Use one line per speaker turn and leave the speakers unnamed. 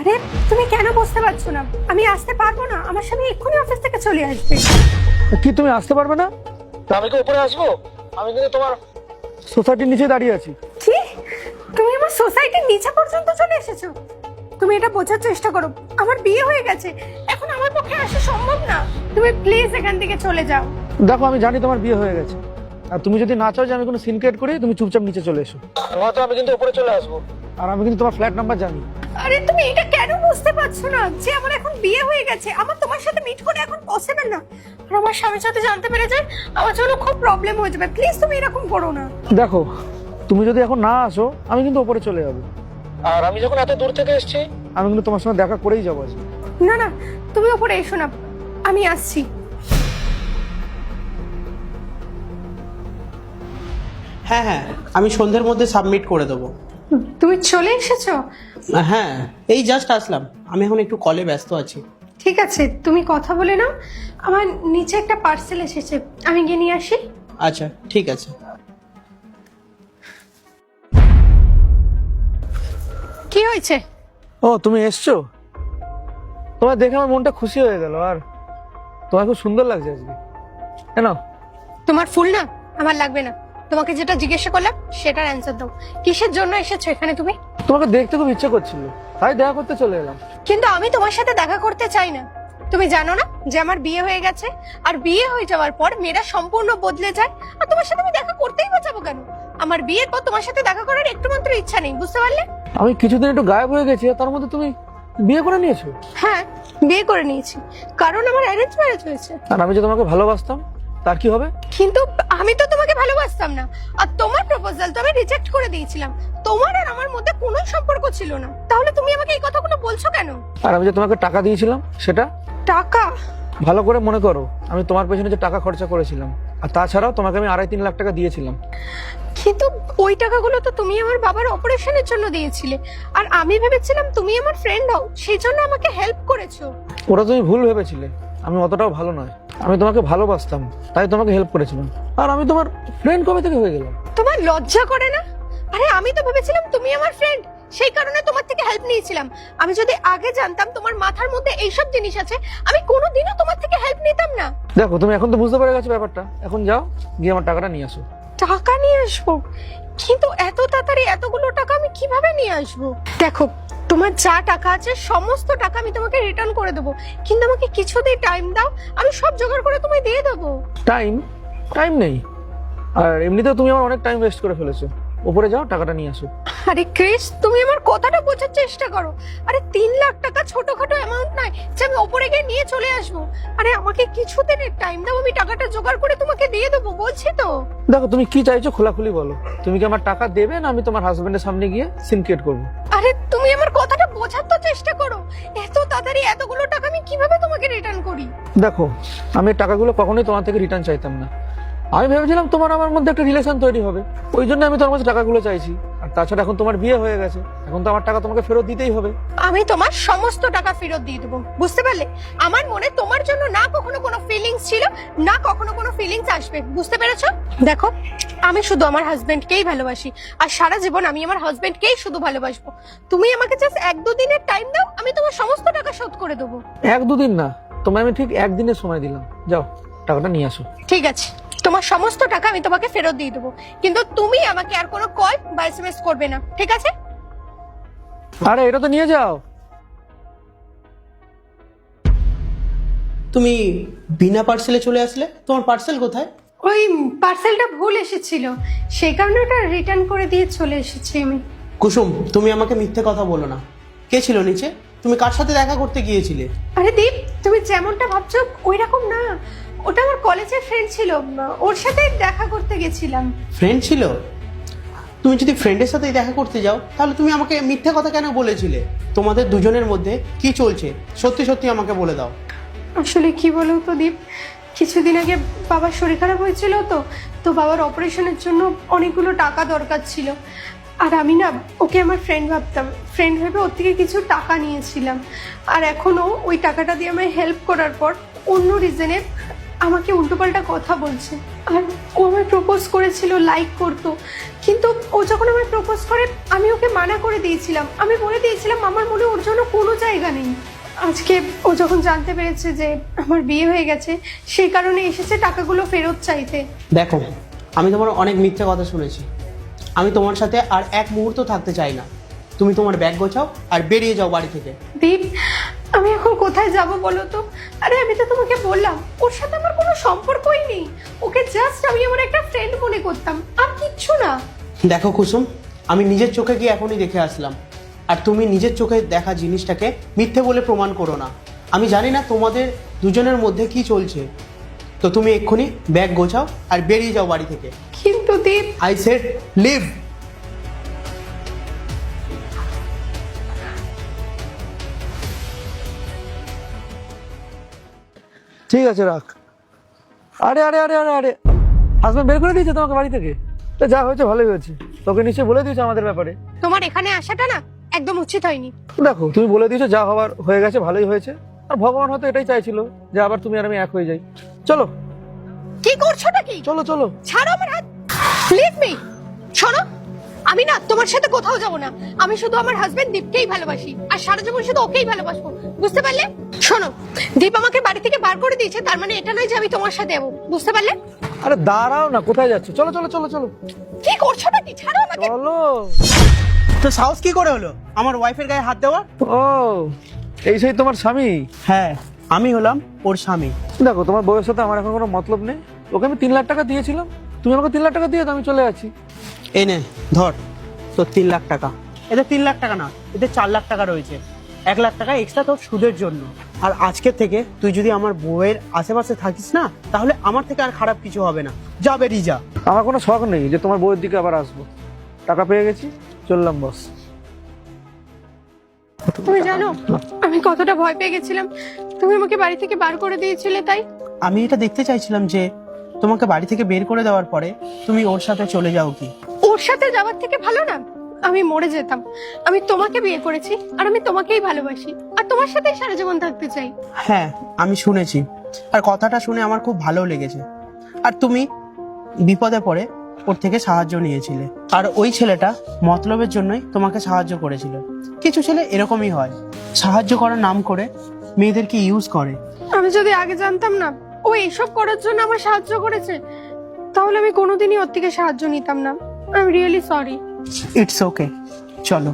আরে তুমি কেন বুঝতে পারছো না? আমি আসতে পারবো না, আমার স্বামী এক্ষুনি অফিস থেকে চলে আসবে।
কি তুমি আসতে পারবে না? তা আমি কি উপরে আসবো? আমি কিন্তু তোমার সোসাইটির নিচে দাঁড়িয়ে আছি।
কি? তুমি আমার সোসাইটির নিচে পর্যন্ত চলে এসেছো? তুমি এটা বোঝার চেষ্টা করো, আমার বিয়ে হয়ে গেছে, এখন আমার পক্ষে আসা সম্ভব না। তুমি প্লিজ এখান থেকে চলে যাও।
দেখো আমি জানি তোমার বিয়ে হয়ে গেছে, আর তুমি যদি না চাও যে আমি কোনো সিন ক্রিয়েট করি, তুমি চুপচাপ নিচে চলে এসো, নয়তো আমি কিন্তু উপরে চলে আসবো। আর আমি কিন্তু তোমার ফ্ল্যাট নাম্বার জানি।
আরে তুমি এটা কেন বুঝতে পারছো না যে আমার এখন বিয়ে হয়ে গেছে? আমার তোমার সাথে মিট করে এখন পসিবল না। আর আমার স্বামীর সাথে জানতে পেরে যায় আমার জন্য খুব প্রবলেম হয়ে যাবে। প্লিজ তুমি এরকম করো না।
দেখো তুমি যদি এখন না আসো, আমি কিন্তু উপরে চলে যাবো। আর আমি যখন এত দূর থেকে এসেছি, আমি কিন্তু তোমার সঙ্গে দেখা করেই যাবো আজকে।
না না, তুমি উপরে এসো না, আমি আসছি।
হ্যাঁ হ্যাঁ, আমি সন্ধ্যের মধ্যে সাবমিট করে দেবো।
তুমি চলে এসেছো?
হ্যাঁ, এই জাস্ট আসলাম। আমি এখন একটু কলে ব্যস্ত আছি।
ঠিক আছে, তুমি কথা বলে নাও। আমার নিচে একটা পার্সেল এসেছে, আমি গিয়ে নিয়ে আসি।
আচ্ছা ঠিক আছে।
কি হয়েছে?
ও তুমি এসছো, তোমার দেখে আমার মনটা খুশি হয়ে গেল। আর তোমার খুব সুন্দর লাগছে আজকে। কেন?
তোমার ফুল না আমার লাগবে না। তোমাকে যেটা জিজ্ঞাসা করলাম সেটার অ্যান্সার দাও। কিসের জন্য এসেছো এখানে তুমি?
তোমাকে দেখতে খুব ইচ্ছে করছিল, তাই দেখা করতে চলে এলাম।
কিন্তু আমি তোমার সাথে দেখা করতে চাই না। তুমি জানো না যে আমার বিয়ে হয়ে গেছে? আর বিয়ে হয়ে যাওয়ার পর মেয়েরা সম্পূর্ণ বদলে যায়। আর তোমার সাথে আমি দেখা করতেই বা যাবো কেন? আমার বিয়ের পর তোমার সাথে দেখা করার একটু মাত্র ইচ্ছা নেই, বুঝতে পারলে?
আমি কিছুদিন একটু গায়েব হয়ে গেছি, আর তার মধ্যে তুমি বিয়ে করে নিয়েছো।
হ্যাঁ, বিয়ে করে নিয়েছি, কারণ আমার অ্যারেঞ্জ ম্যারেজ হয়েছে।
আর আমি যে তোমাকে ভালোবাসতাম, তার কি হবে?
কিন্তু আমি তো তোমাকে ভালোবাসতাম না, আর তোমার প্রপোজাল তো আমি রিজেক্ট করে দিয়েছিলাম। তোমার আর আমার মধ্যে কোনো সম্পর্ক ছিল না, তাহলে তুমি আমাকে এই কথাগুলো বলছো কেন?
আর আমি যে তোমাকে টাকা দিয়েছিলাম, সেটা
টাকা?
ভালো করে মনে করো, আমি তোমার পেছনে যে টাকা খরচা করেছিলাম, আর তাছাড়াও তোমাকে আমি 2.5-3 লাখ টাকা দিয়েছিলাম।
কিন্তু ওই টাকাগুলো তো তুমি আমার বাবার অপারেশনের জন্য দিয়েছিলে, আর আমি ভেবেছিলাম তুমি আমার ফ্রেন্ড হও, সেই জন্য আমাকে হেল্প করেছো।
ওটা তুমি ভুল ভেবেছিলে, আমি অতটাও ভালো নয়। আমি তোমাকে ভালোবাসতাম, তাই তোমাকে হেল্প করেছিলাম। আর আমি তোমার ফ্রেন্ড কবে থেকে হয়ে গেলাম?
তোমার লজ্জা করে না? আরে আমি তো ভেবেছিলাম তুমি আমার ফ্রেন্ড, সেই কারণে তোমার থেকে হেল্প নিয়েছিলাম। আমি যদি আগে জানতাম তোমার মাথার মধ্যে এইসব জিনিস আছে, আমি কোনোদিনও তোমার থেকে হেল্প নিতাম না।
দেখো তুমি এখন তো বুঝতে পেরে গেছো ব্যাপারটা, এখন যাও গিয়ে আমার টাকাটা নিয়ে আসো।
টাকা নিয়ে আসবো? কিন্তু এত তাড়াতাড়ি এতগুলো টাকা আমি কিভাবে নিয়ে আসবো? দেখো, তোমার যা টাকা আছে সমস্ত টাকা আমি তোমাকে রিটার্ন করে দেবো, কিন্তু আমাকে কিছুতেই টাইম দাও, আমি সব জোগাড় করে তোমায় দিয়ে দেবো।
টাইম? টাইম নেই। আর এমনিতেও তুমি আমার অনেক টাইম ওয়েস্ট করে ফেলেছো। উপরে যাও, টাকাটা নিয়ে আসো।
আরে ক্রিস, তুমি আমার কথাটা বোঝার চেষ্টা করো। আরে 3 লাখ টাকা ছোটখাটো অ্যামাউন্ট নয় যে আমি ওপরে গিয়ে নিয়ে চলে আসবো। আরে আমাকে কিছুদিনের টাইম দাও, আমি টাকাটা জোগাড় করে তোমাকে দিয়ে দেবো, বলছি তো।
দেখো তুমি কি চাইছো খোলাখুলি বলো। তুমি কি আমার টাকা দেবে, না আমি তোমার হাজবেন্ডের সামনে গিয়ে সিন ক্রিয়েট করবো?
আরে তুমি আমার কথাটা বোঝার তো চেষ্টা করো। এত তাড়াতাড়ি এতগুলো টাকা আমি কিভাবে তোমাকে রিটার্ন করি?
দেখো আমি এই টাকাগুলো কখনোই তোমার থেকে রিটার্ন চাইতাম না। আমি ভেবেছিলাম তোমার আমার মধ্যে একটা রিলেশন তৈরি হবে, ওই জন্য আমি তোমার কাছে টাকাগুলো চাইছি। আর তাছাড়া এখন তোমার বিয়ে হয়ে গেছে, এখন তো আমার টাকা তোমাকে ফেরত দিতেই হবে।
আমি তোমার সমস্ত টাকা ফেরত দিয়ে দেবো, বুঝতে পারলে? আমার মনে তোমার জন্য না কখনো কোনো ফিলিংস ছিল, না কখনো কোনো ফিলিংস আসবে, বুঝতে পেরেছো? দেখো, আমি শুধু আমার হাজবেন্ডকেই ভালোবাসি, আর সারা জীবন আমি আমার হাজবেন্ডকেই শুধু ভালোবাসবো। তুমি আমাকে জাস্ট 1-2 দিনের টাইম দাও, আমি তোমার সমস্ত টাকা শোধ করে দেবো।
1-2 দিন না, তোমায় আমি ঠিক 1 দিনের সময় দিলাম। যাও টাকাটা নিয়ে আসো।
ঠিক আছে, তোমার সমস্ত টাকা আমি তোমাকে ফেরত দিয়ে দেবো, কিন্তু তুমি আমাকে আর কোনো কল বা এসএমএস করবে না, ঠিক আছে?
আরে এটা তো নিয়ে যাও।
তুমি বিনা পার্সেলে চলে আসলে, তোমার পার্সেল কোথায়?
ওই পার্সেলটা ভুল এসেছিল, সেই কারণে ওটা রিটার্ন করে দিয়ে চলে এসেছি আমি।
কুসুম, তুমি আমাকে মিথ্যে কথা বলো না। কে ছিল নিচে? তুমি কার সাথে দেখা করতে গিয়েছিলে?
আরে দীপ, তুমি যেমনটা ভাবছো ওই রকম না। ওটা আমার কলেজের ফ্রেন্ড ছিল, ওর সাথে দেখা করতে গেছিলাম।
ফ্রেন্ড ছিল? তুমি যদি ফ্রেন্ডের সাথেই দেখা করতে যাও, তাহলে তুমি আমাকে মিথ্যে কথা কেন বলেছিলে? তোমাদের দুজনের মধ্যে কি চলছে সত্যি সত্যি আমাকে বলে দাও।
আসলে কি বলো তো দীপ, কিছুদিন আগে বাবার শরীর খারাপ হয়েছিল, তো বাবার অপারেশনের জন্য অনেকগুলো টাকা দরকার ছিল। আর আমি না ওকে আমার ফ্রেন্ড ভাবতাম, ফ্রেন্ড ভেবে ওর থেকে কিছু টাকা নিয়েছিলাম। আর এখনও ওই টাকাটা দিয়ে আমায় হেল্প করার পর অন্য রিজনে আমাকে উল্টোপাল্টা কথা বলছে। আর ও আমায় প্রপোজ করেছিল, লাইক করতো, কিন্তু ও যখন আমায় প্রপোজ করে আমি ওকে মানা করে দিয়েছিলাম। আমি বলে দিয়েছিলাম আমার মনে ওর জন্য কোনো জায়গা নেই। আজকে ও যখন জানতে পেরেছে যে আমার বিয়ে হয়ে গেছে, সেই কারণে এসেছে টাকাগুলো ফেরত চাইতে।
দেখো, আমি তোমার অনেক মিথ্যে কথা শুনেছি। আমি তোমার সাথে আর এক মুহূর্ত থাকতে চাই না। তুমি তোমার ব্যাগ গোছাও আর বেরিয়ে যাও বাড়ি থেকে।
দীপ, আমি এখন কোথায় যাব বলো তো? আরে আমি তো তোমাকে বললাম ওর সাথে আমার কোনো সম্পর্কই নেই। ওকে জাস্ট আমি আমার একটা ফ্রেন্ড মনে করতাম, আর কিচ্ছু না।
দেখো কুসুম, আমি নিজের চোখে গিয়ে এখনই দেখে আসলাম, আর তুমি নিজের চোখে দেখা জিনিসটাকে মিথ্যে বলে প্রমাণ করো না। আমি জানি না তোমাদের দুজনের মধ্যে কি চলছে, তো তুমি এক্ষুনি ব্যাগ গোছাও আর বেরিয়ে যাও বাড়ি থেকে।
কিন্তু দীপ,
আই সেড লিভ।
ঠিক আছে, রাখ। আরে আরে আরে আরে আরে, হাজবেন্ড বের করে দিয়েছে তোমাকে বাড়ি থেকে? তো যা হয়েছে ভালোই হয়েছে, তোকে নিশ্চয়ই বলে দিয়েছে আমাদের ব্যাপারে।
তোমার এখানে আসাটা না একদম উচিত হয়নি।
দেখো, তুমি বলে দিয়েছো, যা হওয়ার হয়ে গেছে, ভালোই হয়েছে। আর ভগবান হয়তো এটাই চাইছিল যে আবার তুমি আর আমি এক হয়ে যাই। চলো।
কি করছোটা কি?
চলো চলো।
ছাড়ো আমার হাত, লিভ মি। শোনো, আমি না তোমার সাথে কোথাও যাব না। আমি শুধু আমার হাজবেন্ড দীপকেই ভালোবাসি, আর সারা জীবন শুধু ওকেই ভালোবাসবো, বুঝতে পারলে? শোনো, দীপ আমাকে বাড়ি থেকে বার করে দিয়েছে, তার মানে এটা নয় যে আমি তোমার সাথে যাবো, বুঝতে পারলে?
আরে দাঁড়াও না, কোথায় যাচ্ছ? চলো চলো চলো চলো
কি করছোটা কি? ছাড়ো আমাকে।
চলো।
তো সাহস কি করে হলো আমার ওয়াইফের গায়ে হাত দেওয়া?
ও, এই সেই তোমার স্বামী?
হ্যাঁ, আমি হলাম ওর স্বামী।
দেখো, তোমার বউয়ের সাথে আমার এখন কোনো মতলব নেই। ওকে আমি 3 লাখ টাকা দিয়েছিলাম, তুমি আমাকে 3 লাখ টাকা দিয়ে দাও, আমি চলে আছি।
এই নে ধর তোর 3 লাখ টাকা। এতে 3 লাখ টাকা না, এতে 4 লাখ টাকা রয়েছে। 1 লাখ টাকা এক্সট্রা তোর সুদের জন্য। আর আজকের থেকে তুই যদি আমার বউয়ের আশেপাশে থাকিস না, তাহলে আমার থেকে আর খারাপ কিছু হবে না। যা, বেরিয়ে যা।
আমার কোনো শখ নেই যে তোমার বউয়ের দিকে আবার আসবো। টাকা পেয়ে গেছি, চললাম বস।
তুমি জানো আমি কতটা ভয় পেয়ে গেছিলাম, তুমি আমাকে বাড়ি থেকে বার করে দিয়েছিলে। তাই
আমি এটা দেখতে চাইছিলাম যে তোমাকে বাড়ি থেকে বের করে দেওয়ার পরে তুমি ওর সাথে চলে যাও কি।
ওর সাথে যাওয়ার থেকে ভালো না আমি মরে যেতাম। আমি তোমাকে বিয়ে করেছি, আর আমি তোমাকেই ভালোবাসি, আর তোমার সাথেই সারা জীবন থাকতে চাই।
হ্যাঁ, আমি শুনেছি, আর কথাটা শুনে আমার খুব ভালো লেগেছে। আর তুমি বিপদে পড়ে ওর থেকে সাহায্য নিয়েছিলে, আর ওই ছেলেটা মতলবের জন্যই তোমাকে সাহায্য করেছিল। কিছু ছেলে এরকমই হয়, সাহায্য করার নাম করে মেয়েদেরকে ইউজ করে।
আমি যদি আগে জানতাম না ও এইসব করার জন্য আমার সাহায্য করেছে, তাহলে আমি কোনোদিনই ওর থেকে সাহায্য নিতাম না। I am really sorry.
It's okay, চলো।